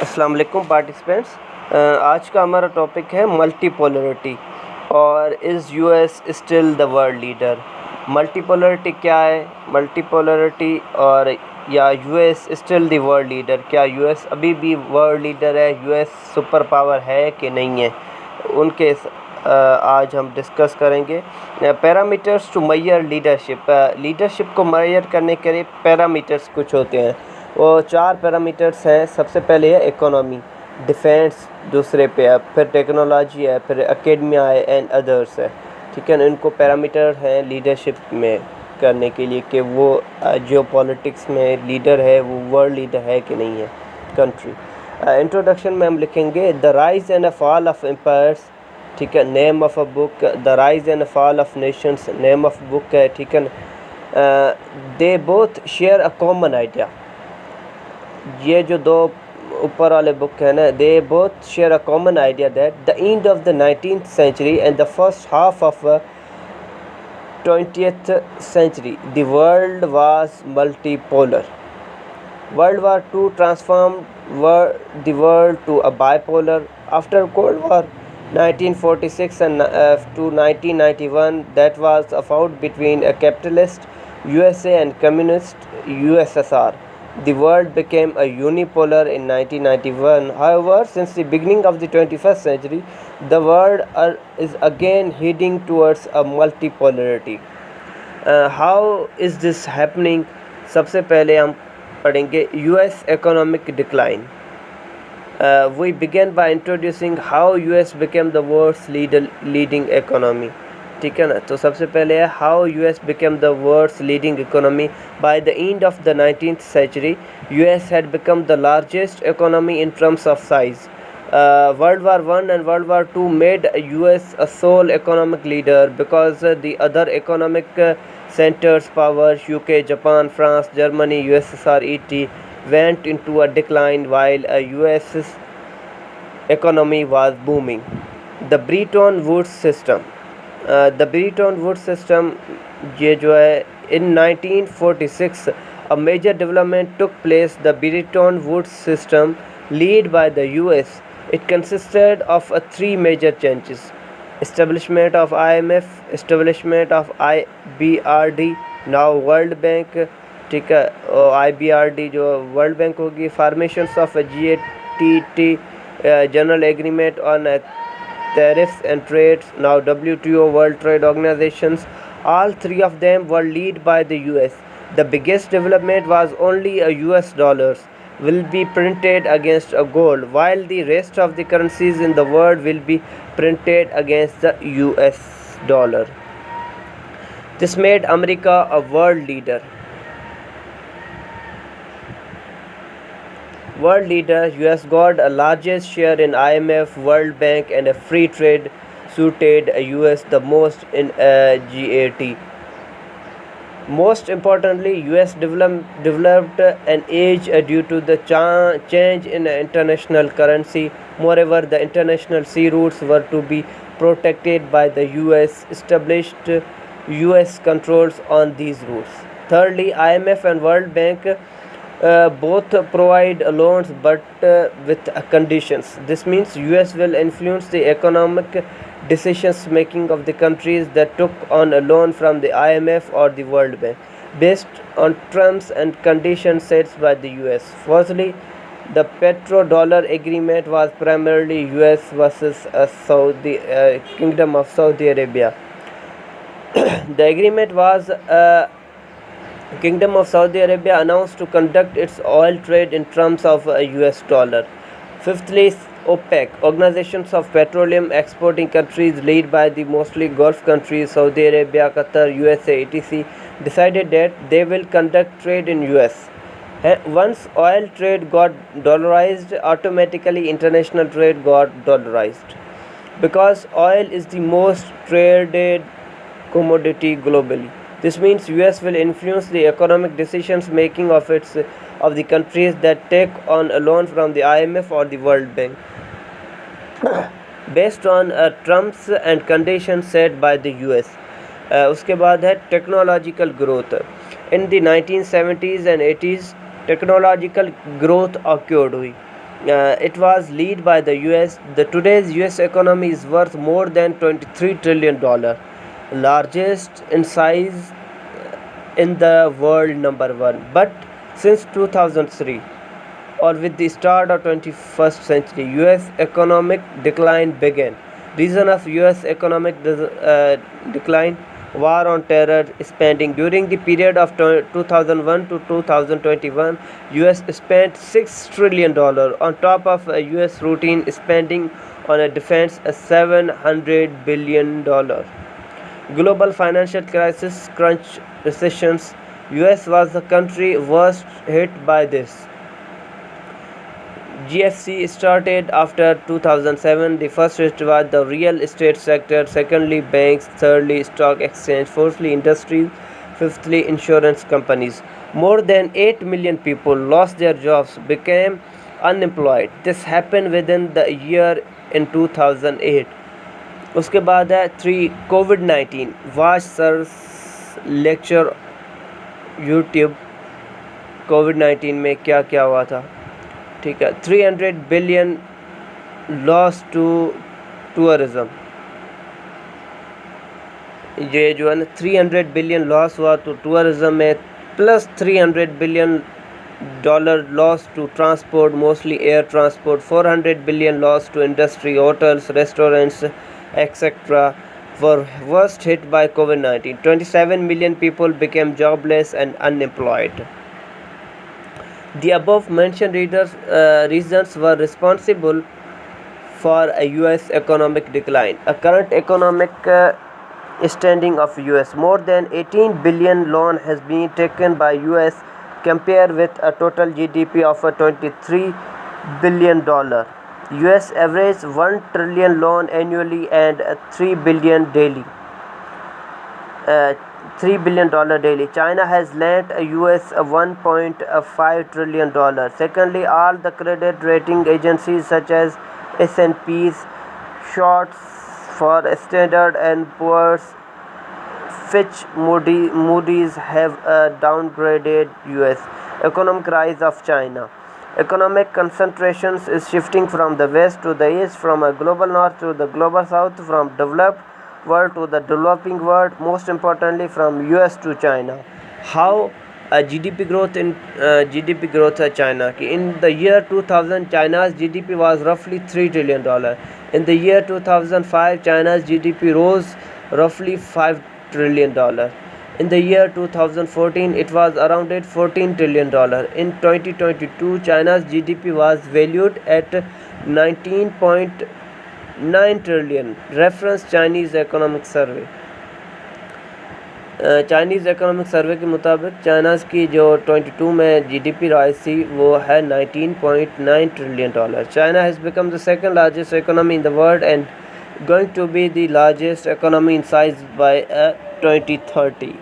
अस्सलाम वालेकुम पार्टिसिपेंट्स। आज का हमारा टॉपिक है मल्टीपोलरिटी और is US still the world leader. Multipolarity क्या है? मल्टीपोलरिटी और या US still the world leader, क्या यूएस अभी भी वर्ल्ड लीडर है? यूएस सुपर पावर है कि नहीं है? उनके आज हम डिस्कस करेंगे। Parameters to measure leadership. Leadership को मेजर करने के लिए पैरामीटर्स कुछ होते हैं। वो 4 पैरामीटर्स हैं। सबसे पहले है इकोनॉमी, डिफेंस दूसरे पे है, फिर टेक्नोलॉजी है, फिर एकेडमिया है एंड अदर्स है। ठीक है ना, इनको पैरामीटर हैं लीडरशिप में करने के लिए कि वो जो पॉलिटिक्स में लीडर है वो वर्ल्ड लीडर है कि नहीं है कंट्री। इंट्रोडक्शन में हम लिखेंगे the rise and fall of empires. ठीक है, name of a book. The rise and fall of nations name of book है। ठीक है ना, they both share a common idea. ये जो दो ऊपर वाले बुक है ना, they both share a common idea that the end of the 19th century and the first half of 20th century the world was multipolar. World War II transformed the world to a bipolar. After Cold War 1946 and to 1991, that was a fight between a capitalist USA and communist USSR. The world became a unipolar in 1991. However, since the beginning of the 21st century, the world is again heading towards a multipolarity. How is this happening? सबसे पहले हम पढ़ेंगे US economic decline. We began by introducing how US became the world's leading economy. ठीक है ना, तो सबसे पहले है how US became the world's leading economy. By the end of the 19th century, US had become the largest economy in terms of size. World War I and World War II made US a sole economic leader because the other economic centers, powers UK, Japan, France, Germany, USSR, etc. went into a decline while US's economy was booming. The Bretton Woods system. The Bretton Woods system, ये जो है in 1946 a major development took place. The Bretton Woods system led by the US. It consisted of 3 major changes: establishment of IMF, establishment of IBRD, now World Bank. ठीक है, IBRD जो World Bank होगी, formations of GATT, General Agreement on Tariffs and Trades, now WTO, World Trade Organizations. All 3 of them were led by the US. The biggest development was only a US dollars will be printed against a gold, while the rest of the currencies in the world will be printed against the US dollar. This made America a world leader. US got a largest share in IMF, World Bank, and a free trade suited US the most in GATT. Most importantly, US developed an edge due to the change in international currency. Moreover, the international sea routes were to be protected by the US, established US controls on these routes. Thirdly, IMF and World Bank both provide loans, but with conditions. This means US will influence the economic decisions making of the countries that took on a loan from the IMF or the World Bank, based on terms and conditions set by the US. Fourthly, the petrodollar agreement was primarily US versus Kingdom of Saudi Arabia. The agreement was Kingdom of Saudi Arabia announced to conduct its oil trade in terms of US dollar. Fifthly, OPEC, organizations of petroleum exporting countries led by the mostly Gulf countries, Saudi Arabia, Qatar, USA, etc., decided that they will conduct trade in US. Once oil trade got dollarized, automatically international trade got dollarized. Because oil is the most traded commodity globally. This means US will influence the economic decisions making of the countries that take on a loan from the IMF or the World Bank, based on terms and conditions set by the US. उसके बाद है technological growth. In the 1970s and 80s technological growth occurred हुई. It was led by the US. The today's US economy is worth more than $23 trillion, largest in size in the world, number one. But since 2003, or with the start of 21st century, US economic decline began. Reason of US economic decline: war on terror spending. During the period of 2001 to 2021, US spent $6 trillion on top of US routine spending on a defense, a $700 billion. Global financial crisis, crunch, recessions. US was the country worst hit by this. GFC started after 2007. The first hit was the real estate sector, secondly banks, thirdly stock exchange, fourthly industries, fifthly insurance companies. More than 8 million people lost their jobs, became unemployed. This happened within the year in 2008. उसके बाद है 3 COVID-19. Watch sirs lecture YouTube COVID-19 में क्या क्या हुआ था. ठीक है. 300 बिलियन लॉस टू टूरिज्म. ये जो है ना 300 बिलियन लॉस हुआ तो टूरिज्म में, plus $300 billion loss to transport, mostly air transport, 400 billion loss to industry, hotels, restaurants, etc. were worst hit by COVID-19. 27 million people became jobless and unemployed. The above mentioned reasons were responsible for a US economic decline. A current economic standing of US: more than 18 billion loan has been taken by US, compared with a total GDP of $23 billion. US average 1 trillion loan annually and $3 billion daily. $3 billion daily. China has lent US $1.5 trillion. Secondly, all the credit rating agencies such as S&P's, shorts for Standard and Poor's, Fitch, Moody's have downgraded US. Economic rise of China. Economic concentrations is shifting from the west to the east, from a global north to the global south, from developed world to the developing world, most importantly from US to China. How GDP growth in GDP growth of China. In the year 2000, China's GDP was roughly $3 trillion. In the year 2005, China's GDP rose roughly $5 trillion. In the year 2014, it was around $14 trillion. In 2022, China's GDP was valued at 19.9 trillion. Reference Chinese Economic Survey. Chinese economic survey के मुताबिक China की जो 22 में GDP rise थी वो है $19.9 trillion. China has become the second largest economy in the world and going to be the largest economy in size by 2030.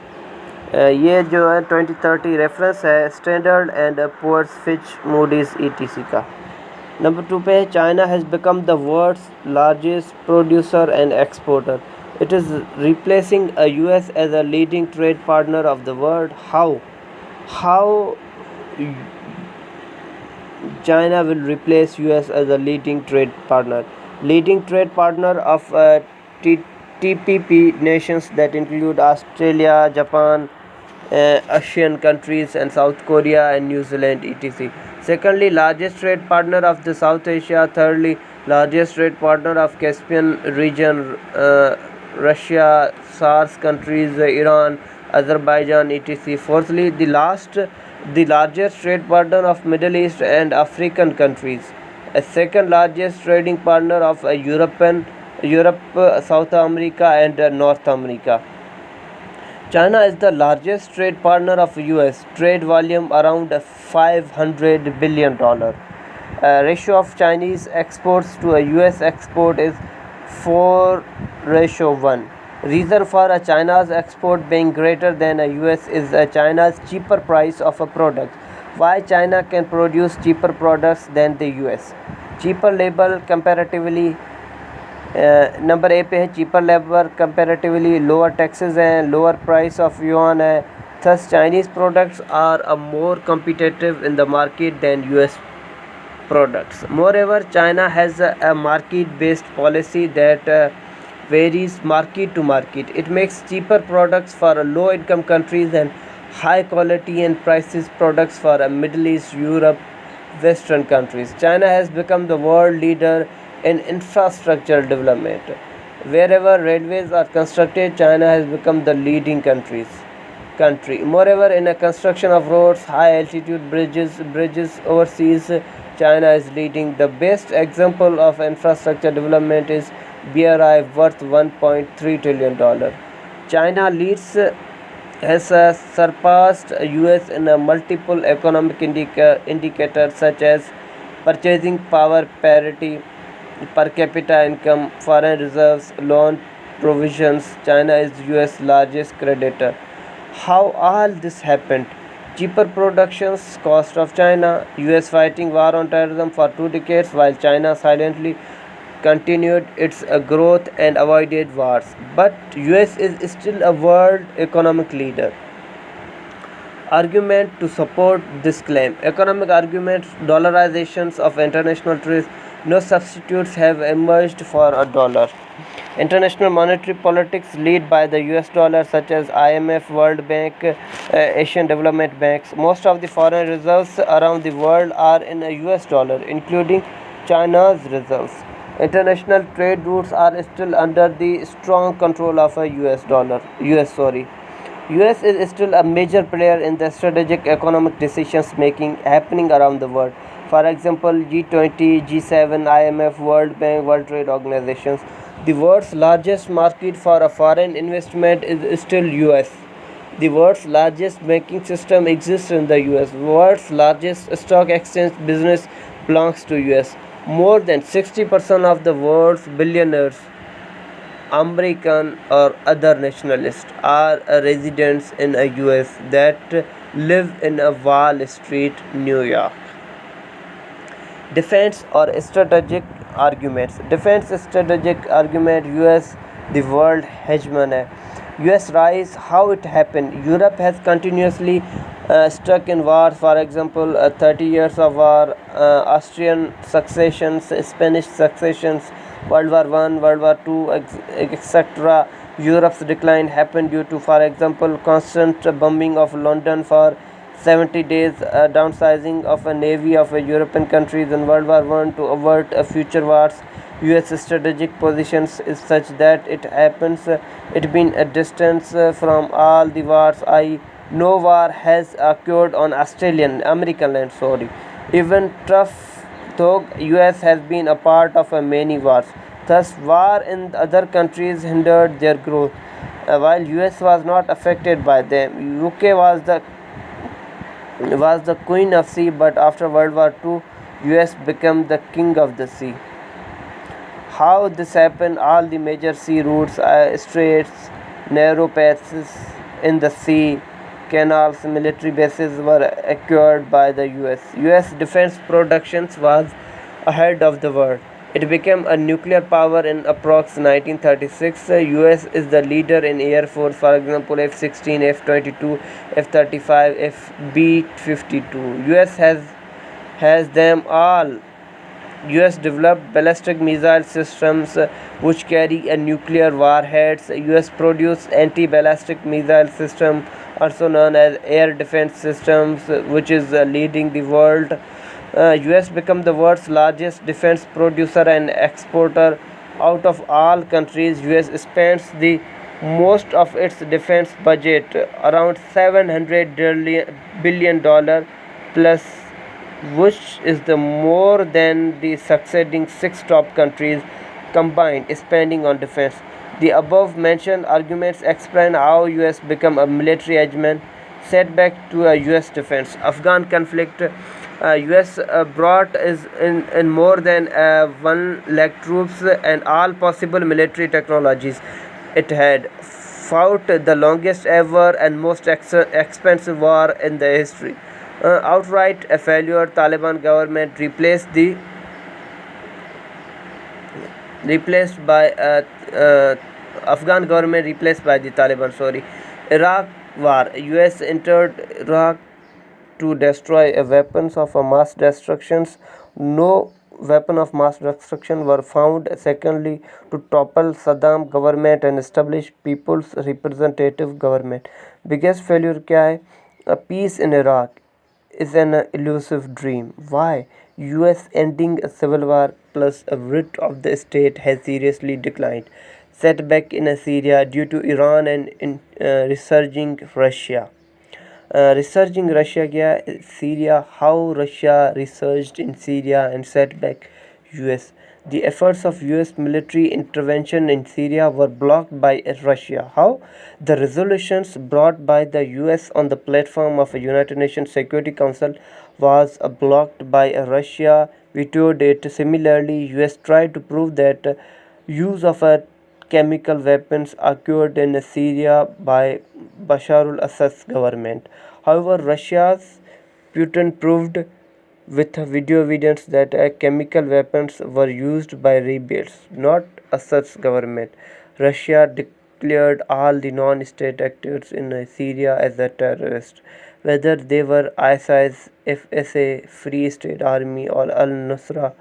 ये जो है 2030 रेफरेंस है Standard and Poor's, Fitch, Moody's etc का. नंबर 2 पे China has become the world's largest producer and exporter. It is replacing a US as a leading trade partner of the world. How China will replace US as a leading trade partner? Leading trade partner of TPP nations that include Australia, Japan, Asian countries and South Korea and New Zealand etc. Secondly, largest trade partner of the South Asia. Thirdly, largest trade partner of Caspian region, Russia, SARS countries, Iran, Azerbaijan etc. Fourthly, the largest trade partner of Middle East and African countries. A second largest trading partner of Europe, South America and North America. China is the largest trade partner of US. Trade volume around $500 billion. Ratio of Chinese exports to a US export is 4:1. Reason for a China's export being greater than a US is China's cheaper price of a product. Why China can produce cheaper products than the US? Cheaper labor comparatively. Number A पे है cheaper labor comparatively, lower taxes and lower price of yuan है. Thus Chinese products are more competitive in the market than US products. Moreover, China has a market-based policy that varies market to market. It makes cheaper products for low-income countries and high-quality and prices products for Middle East, Europe, Western countries. China has become the world leader in infrastructure development. Wherever railways are constructed, China has become the leading country. Moreover, in the construction of roads, high altitude bridges overseas, China is leading. The best example of infrastructure development is BRI, worth $1.3 trillion. China leads has surpassed US in a multiple economic indicators such as purchasing power parity, per capita income, foreign reserves, loan provisions. China is US largest creditor. How all this happened? Cheaper productions cost of China, US fighting war on terrorism for 2 decades while China silently continued its growth and avoided wars. But US is still a world economic leader. Argument to support this claim. Economic arguments, dollarizations of international trade, no substitutes have emerged for a dollar. International monetary politics led by the US dollar, such as IMF, World Bank, Asian Development Banks. Most of the foreign reserves around the world are in a US dollar, including China's reserves. International trade routes are still under the strong control of a US is still a major player in the strategic economic decisions making happening around the world. For example, G20, G7, IMF, World Bank, World Trade Organizations. The world's largest market for a foreign investment is still US. The world's largest banking system exists in the US. The world's largest stock exchange business belongs to US. More than 60% of the world's billionaires, American or other nationalists, are residents in a US that live in a Wall Street, New York. Defense or strategic arguments. Defense strategic argument. US, the world hegemon. US rise, how it happened. Europe has continuously stuck in wars. For example, 30 years of war, Austrian successions, Spanish successions, World War One, World War Two, etc. Europe's decline happened due to, for example, constant bombing of London for 70 days, downsizing of a navy of European countries in World War One to avert future wars. US strategic positions is such that it happens it been a distance from all the wars. No war has occurred on American land. Even tough though US has been a part of many wars. Thus, war in other countries hindered their growth, while US was not affected by them. UK was the queen of sea, but after World War II, US became the king of the sea. How this happened? All the major sea routes, straits, narrow passes in the sea, canals, military bases were acquired by the US. US defense productions was ahead of the world. It became a nuclear power in approx 1936. US is the leader in Air Force, for example, F-16, F-22, F-35, B-52. US has them all. US developed ballistic missile systems which carry a nuclear warheads. US produced anti-ballistic missile system, also known as air defense systems, which is leading the world. US become the world's largest defense producer and exporter. Out of all countries, US spends the most of its defense budget, around $700 billion plus, which is the more than the succeeding 6 top countries combined spending on defense. The above mentioned arguments explain how US become a military hegemon. Setback to a US defense. Afghan conflict. US brought in more than 1 lakh troops and all possible military technologies. It had fought the longest ever and most expensive war in the history. Outright a failure. Taliban government replaced by Afghan government replaced by the Taliban. Iraq war. US entered Iraq to destroy weapons of mass destruction No weapon of mass destruction were found. Secondly, to topple Saddam government and establish people's representative government. Biggest failure क्या है? A peace in Iraq is an elusive dream. Why? US ending a civil war plus a writ of the state has seriously declined. Setback in Syria due to Iran and resurging Russia. Resurging Russia gaya Syria, how Russia resurged in Syria and set back US. The efforts of US military intervention in Syria were blocked by Russia. How? The resolutions brought by the US on the platform of a United Nations Security Council was blocked by Russia, vetoed it. Similarly, US tried to prove that use of chemical weapons occurred in Syria by Bashar al-Assad's government. However, Russia's Putin proved with video evidence that chemical weapons were used by rebels, not Assad's government. Russia declared all the non-state actors in Syria as a terrorist, whether they were ISIS, FSA, Free State Army, or Al-Nusra.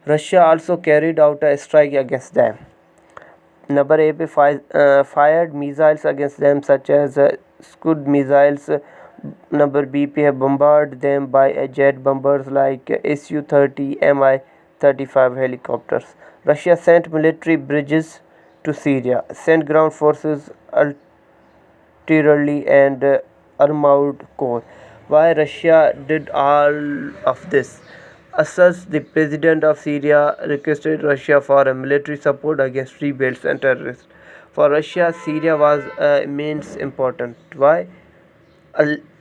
Russia also carried out a strike against them. Number A पे fired missiles against them such as Scud missiles. Number B पे है bombard them by jet bombers like Su-30 Mi-35 helicopters. Russia sent military bridges to Syria, sent ground forces artillery and armored corps. Why Russia did all of this? Assad, the president of Syria, requested Russia for a military support against rebels and terrorists. For Russia, Syria was immense important. Why?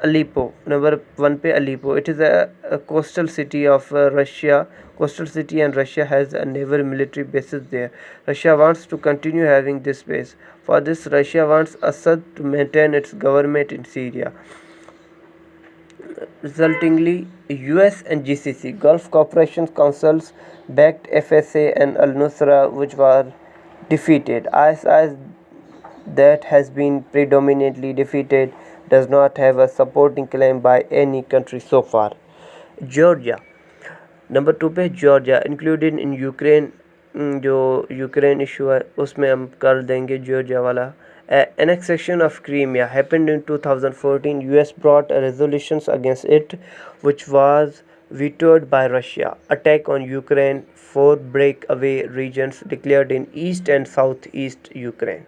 Aleppo, number one पे Aleppo. It is a coastal city of Russia. Coastal city and Russia has a naval military bases there. Russia wants to continue having this base. For this, Russia wants Assad to maintain its government in Syria. Resultingly, US and GCC Gulf Cooperation Councils backed FSA and Al-Nusra, which were defeated. ISIS, that has been predominantly defeated, does not have a supporting claim by any country so far. Georgia, number 2 पे Georgia included in Ukraine. जो Ukraine issue है उसमें हम कर देंगे Georgia वाला. Annexation of Crimea happened in 2014. US brought resolutions against it, which was vetoed by Russia. Attack on Ukraine, 4 breakaway regions declared in east and southeast Ukraine.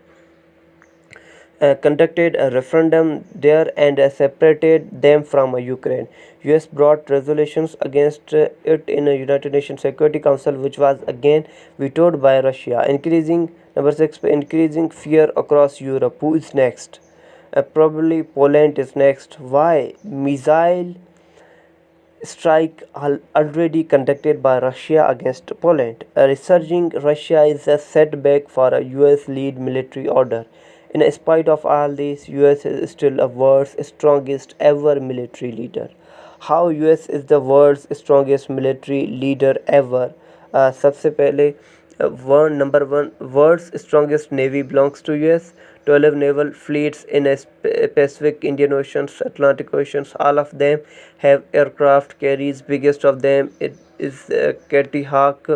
Conducted a referendum there and separated them from Ukraine. US brought resolutions against it in a United Nations Security Council, which was again vetoed by Russia. Number 6 increasing fear across Europe. Who is next? Probably Poland is next. Why? Missile strike already conducted by Russia against Poland. A resurging Russia is a setback for a US-led military order. In spite of all this, US is still the world's strongest ever military leader. How US is the world's strongest military leader ever? सबसे पहले number one, world's strongest navy belongs to US. 12 naval fleets in Pacific, Indian Oceans, Atlantic Oceans. All of them have aircraft carriers. Biggest of them it is Kitty Hawk.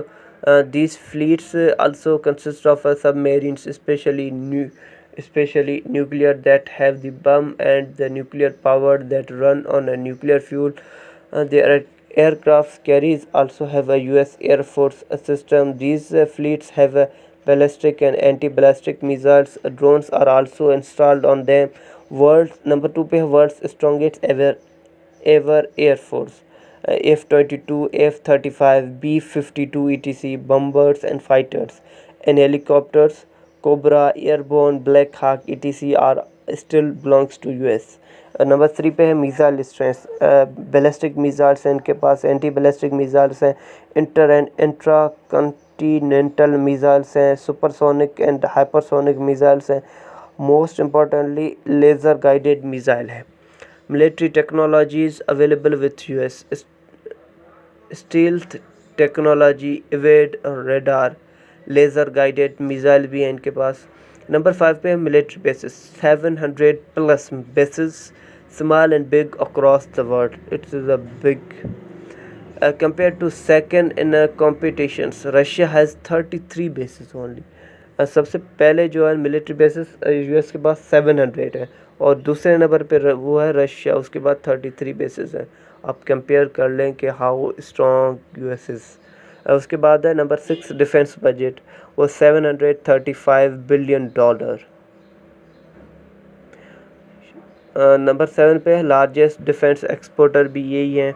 These fleets also consist of submarines, especially nuclear, that have the bomb and the nuclear power that run on a nuclear fuel. Their aircraft carriers also have a US Air Force system. These fleets have ballistic and anti-ballistic missiles. Drones are also installed on them. Number 2 पे world's strongest ever Air Force. F-22, F-35, B-52 etc. bombers and fighters, and helicopters. Cobra, Airborne, Black Hawk etc. are still belongs to US. Number 3 पे है missile strength. Ballistic missiles हैं इनके पास, anti ballistic missiles हैं, inter and intra continental missiles हैं, supersonic and hypersonic missiles हैं. Most importantly laser guided missile है. Military technologies available with US. Stealth technology, evade और रेडार, लेज़र गाइडेड मिसाइल भी हैं इनके पास. नंबर 5 पे military bases. 700 plus bases, small and big across the world. It's is a big compared to second in competitions. Russia has 33 bases only. सबसे पहले जो है मिलिट्री बेसिस यूएस के पास 700 है और दूसरे नंबर पे वो है रशिया, उसके बाद 33 बेसिस है। आप कंपेयर कर लें कि हाउ स्ट्रॉन्ग यूएस इज़। उसके बाद है नंबर 6 डिफेंस बजट, वो $735 बिलियन। नंबर 7 पे है लार्जेस्ट डिफेंस एक्सपोर्टर भी यही है।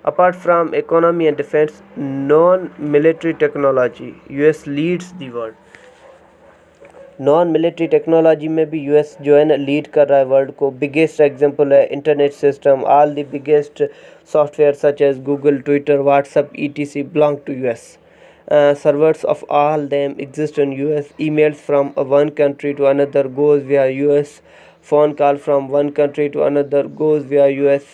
Apart from economy and defence, non military technology US leads the world. Non military technology में भी यूएस जो है ना लीड कर रहा है वर्ल्ड को। बिगेस्ट एग्जांपल है internet system. All the biggest software such as Google, Twitter, WhatsApp etc belong to US. Servers of all them exist in US. Emails from one country to another goes via US. Phone call from one country to another goes via US.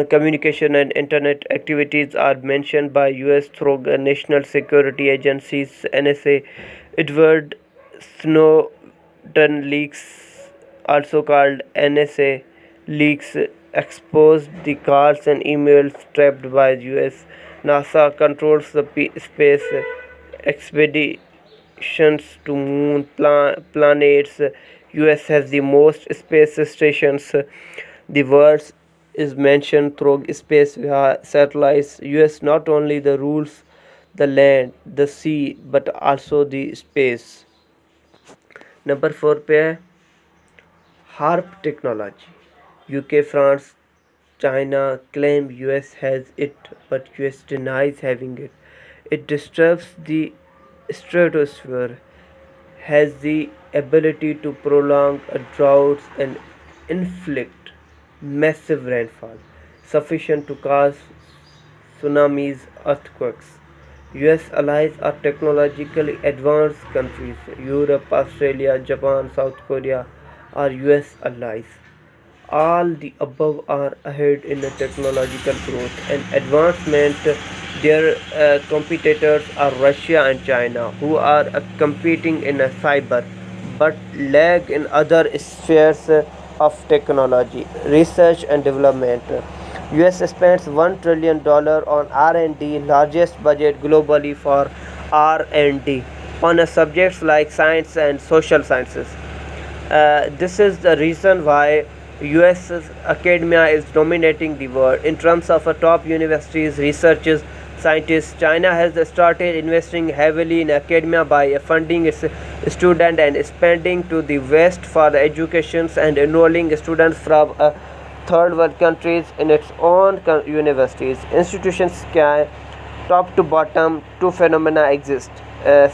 Communication and internet activities are mentioned by US through national security agencies, NSA. Edward Snowden leaks, also called NSA leaks, exposed the calls and emails trapped by US. NASA controls the space expeditions to moon planets. US has the most space stations. The world is mentioned through space via satellites. US not only the rules the land, the sea, but also the space. Number 4 पे है harp technology. UK, France, China claim US has it, but US denies having it. It disturbs the stratosphere, has the ability to prolong droughts and inflict massive rainfall, sufficient to cause tsunamis, earthquakes. US allies are technologically advanced countries. Europe, Australia, Japan, South Korea are US allies. All the above are ahead in the technological growth and advancement. Their competitors are Russia and China, who are competing in cyber but lag in other spheres of technology, research and development. US spends $1 trillion on R&D, largest budget globally for R&D on subjects like science and social sciences. This is the reason why US academia is dominating the world. In terms of top universities, researchers, scientists, China has started investing heavily in academia by funding its students and spending to the West for education and enrolling students from third world countries in its own universities. Institutions can top to bottom. Two phenomena exist: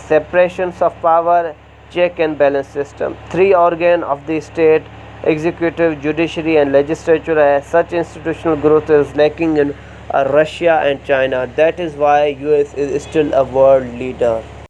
separations of power, check and balance system. Three organs of the state: executive, judiciary and legislature. Such institutional growth is lacking in Russia and China. That is why US is still a world leader.